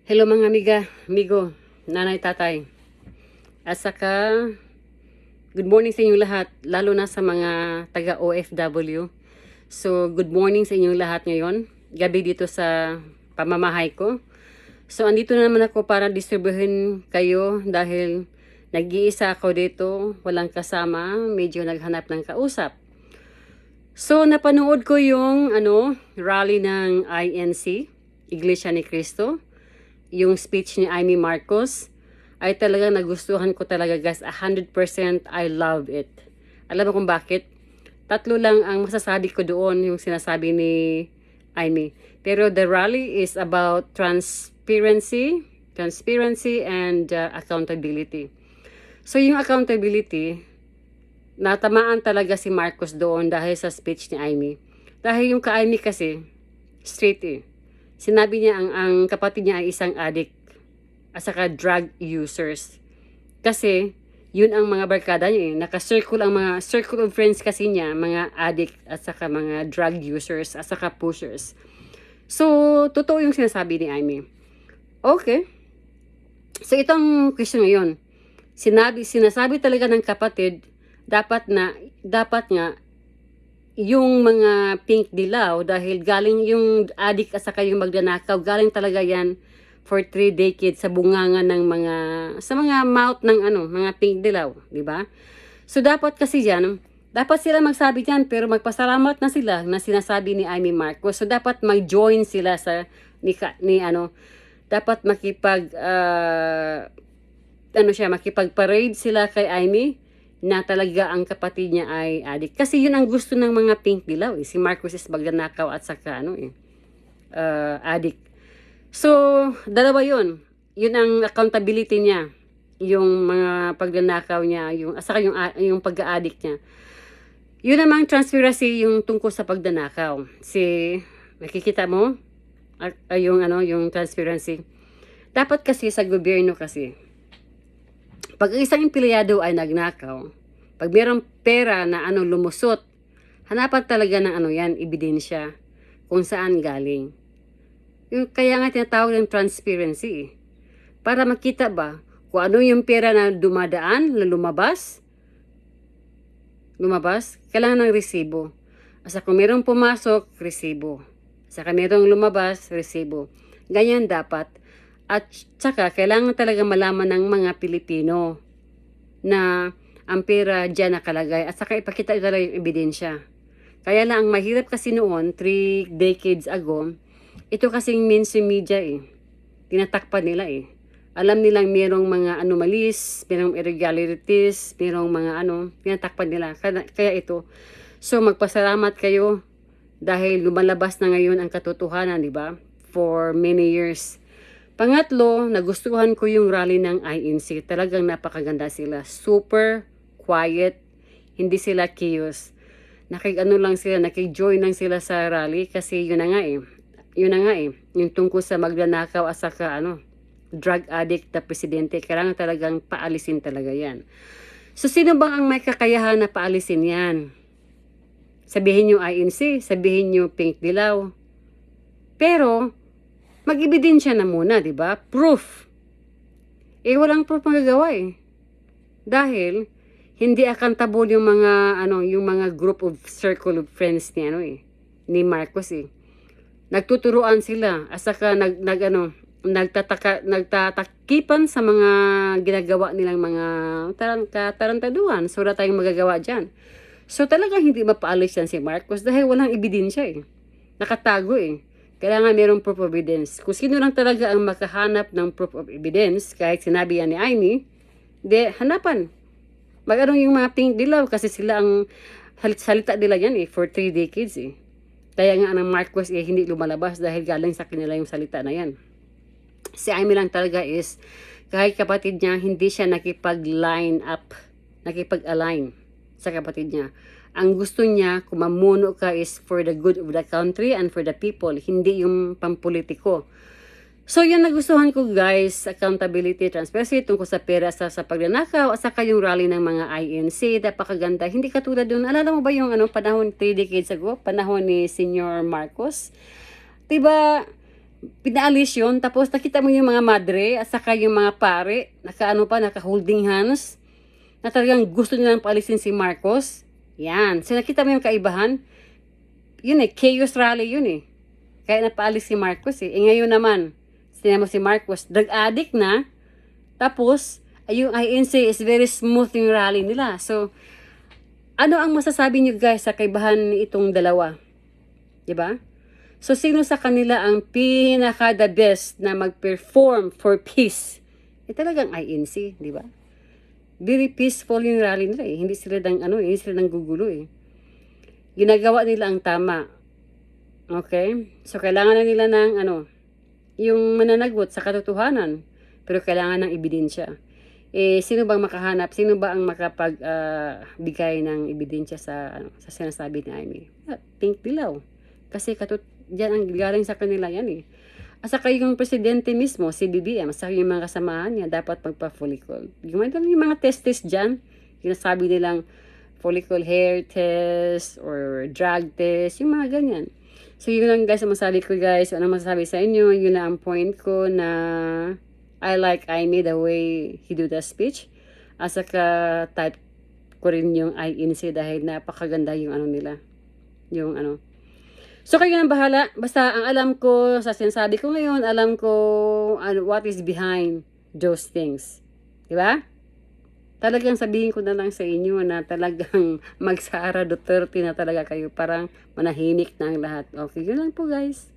Hello mga amigo, nanay, tatay. At saka, good morning sa inyong lahat, lalo na sa mga taga OFW. So, good morning sa inyong lahat ngayon. Gabi dito sa pamamahay ko. So, andito na naman ako para distribuhin kayo dahil nag-iisa ako dito, walang kasama, medyo naghanap ng kausap. So, napanood ko yung rally ng INC, Iglesia ni Cristo. Yung speech ni Amy Marcos ay talagang nagustuhan ko talaga guys, 100% I love it. Alam mo kung bakit? Tatlo lang ang masasabi ko doon yung sinasabi ni Amy. Pero the rally is about transparency and accountability. So yung accountability, natamaan talaga si Marcos doon dahil sa speech ni Amy. Dahil yung ka-Amy kasi, straight Sinabi niya ang kapatid niya ay isang addict at saka drug users. Kasi yun ang mga barkada niya Naka-circle ang mga circle of friends kasi niya, mga addict at saka mga drug users at saka pushers. So, totoo yung sinasabi ni Amy. Okay. So, itong question ngayon. Sinasabi talaga ng kapatid, dapat nga yung mga pink dilaw dahil galing yung addict at saka yung magnanakaw, galing talaga yan for 3 decades sa bunganga ng sa mga mouth ng mga pink dilaw, di ba? So dapat kasi yan, dapat sila magsabi diyan pero magpasalamat na sila na sinasabi ni Amy Marcos. So dapat mag-join sila sa dapat makipag-parade sila kay Amy na talaga ang kapatid niya ay addict. Kasi yun ang gusto ng mga pink dilaw. Si Marcos is magnanakaw at saka addict. So, dalawa yun. Yun ang accountability niya. Yung mga pagnanakaw niya, at saka yung pag-addict niya. Yun namang transparency yung tungkol sa pagnanakaw. Nakikita mo? Yung transparency. Dapat kasi sa gobyerno kasi, pag isang empleyado ay nagnakaw, pag mayroong pera na lumusot, hanapan talaga ng ebidensya kung saan galing. Kaya nga tinatawag ng transparency. Para makita ba kung ano yung pera na dumadaan, na lumabas, kailangan ng resibo. Asa kung mayroong pumasok, resibo. Saka mayroong lumabas, resibo. Ganyan dapat. At saka, kailangan talaga malaman ng mga Pilipino na ang pera dyan nakalagay. At saka ipakita talaga yung ebidensya. Kaya lang, ang mahirap kasi noon, 3 decades ago, ito kasing mainstream media tinatakpan nila Alam nilang merong mga anomalies, merong irregularities, merong mga tinatakpan nila. Kaya ito. So, magpasalamat kayo dahil lumalabas na ngayon ang katotohanan, di ba? For many years. Pangatlo, nagustuhan ko yung rally ng INC. Talagang napakaganda sila. Super quiet. Hindi sila chaos. Nakig-join lang sila sa rally kasi yun na nga yung tungkol sa magnanakaw at saka drug addict na presidente. Kailangan talagang paalisin talaga yan. So, sino bang ang may kakayahan na paalisin yan? Sabihin nyo INC, sabihin nyo pink dilaw. Pero, mag-ebidensya na muna, di ba? Proof. Walang proof magagawa Dahil, hindi accountable yung mga group of circle of friends ni Marcos Nagtuturuan sila, at saka nagtatakipan sa mga ginagawa nilang mga tarantaduhan. So, wala tayong magagawa dyan. So, talagang hindi mapaalis yan si Marcos dahil walang ebidensya Nakatago Kailangan mayroong proof of evidence. Kung sino lang talaga ang makahanap ng proof of evidence, kahit sinabi yan ni Amy, hanapan. Yung mga pink dilaw kasi sila ang salita nila yan for 3 decades Kaya nga ang Marcos hindi lumalabas dahil galing sa kanila yung salita na yan. Si Amy lang talaga kahit kapatid niya, hindi siya nakipag-align sa kapatid niya. Ang gusto niya, kung mamuno ka is for the good of the country and for the people, hindi yung pampolitiko. So, yan nagustuhan ko guys, accountability, transparency, tungkol sa pera sa pagnanakaw, at saka yung rally ng mga INC, napakaganda. Hindi katulad dun, alala mo ba yung panahon 3 decades ago, panahon ni Senior Marcos? Diba, Pinaalis yun, tapos nakita mo yung mga madre at saka yung mga pare, naka-holding hands, na talagang gusto nilang paalisin si Marcos. Yan. So nakita mo yung kaibahan? Yun chaos rally yun Kaya napaalis si Marcos ngayon naman, sinama si Marcos, drug addict na, tapos, yung INC is very smooth yung rally nila. So, ano ang masasabi niyo guys sa kaibahan itong dalawa? Diba? So, sino sa kanila ang pinaka the best na mag-perform for peace? Talagang INC, di ba? Very peaceful yung rally nila Hindi sila hindi sila nang gugulo Ginagawa nila ang tama. Okay? So, kailangan na nila ng yung mananagot sa katotohanan. Pero kailangan ng ebidensya. Sino bang makahanap? Sino ba ang bigay ng ebidensya sa sinasabi ni Amy? Pink Dilaw. Kasi diyan ang galing sa kanila yan At saka yung presidente mismo, si BBM, at saka yung mga kasamahan niya, dapat magpa-follicle. Yung mga test dyan, yung nasabi nilang follicle hair test or drug test, yung mga ganyan. So yun lang guys ang masabi ko guys. Anong masasabi sa inyo? Yun na ang point ko na I like Amy the way he do the speech. At saka type ko rin yung INC dahil napakaganda yung nila. Yung So kayo nang bahala. Basta ang alam ko sa sinasabi ko ngayon, alam ko what is behind those things. Diba? Talagang sabihin ko na lang sa inyo na talagang mag-Sara Duterte na talaga kayo. Parang manahimik na ang lahat. Okay, yun lang po guys.